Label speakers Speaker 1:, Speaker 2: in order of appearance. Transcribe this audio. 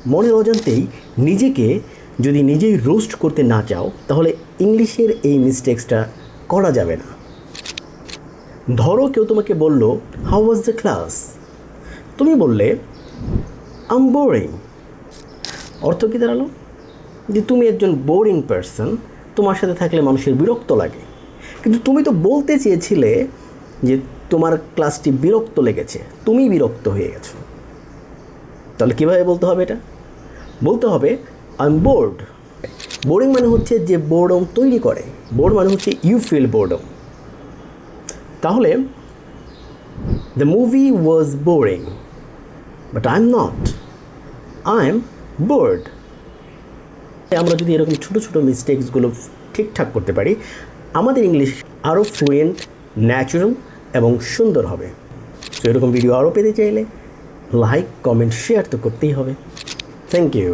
Speaker 1: মনের অজান্তেই নিজেকে যদি নিজেই রোস্ট করতে না চাও তাহলে ইংলিশের এই মিস্টেক্সটা করা যাবে না। ধরো কেউ তোমাকে বলল, হাউ ওয়াজ দ্য ক্লাস? তুমি বললে, আই এম বোরিং। অর্থ কী দাঁড়ালো? যে তুমি একজন বোরিং পারসন, তোমার সাথে থাকলে মানুষের বিরক্ত লাগে। কিন্তু তুমি তো বলতে চেয়েছিলে যে তোমার ক্লাসটি বিরক্ত লেগেছে, তুমি বিরক্ত হয়ে গেছো। তাহলে কীভাবে বলতে হবে এটা? বলতে হবে, আই এম বোর্ড। বোরিং মানে হচ্ছে যে বোর্ডম তৈরি করে, বোর্ড মানে হচ্ছে ইউ ফিল বোর্ডম। তাহলে the movie was boring but I am not, I am bored. আমরা যদি এরকম ছোটো ছোটো মিস্টেক্সগুলো ঠিকঠাক করতে পারি, আমাদের ইংলিশ আরও ফ্লুয়েন্ট, ন্যাচারাল এবং সুন্দর হবে। তো এরকম ভিডিও আরও পেতে চাইলে লাইক, কমেন্ট, শেয়ার তো করতেই হবে। Thank you.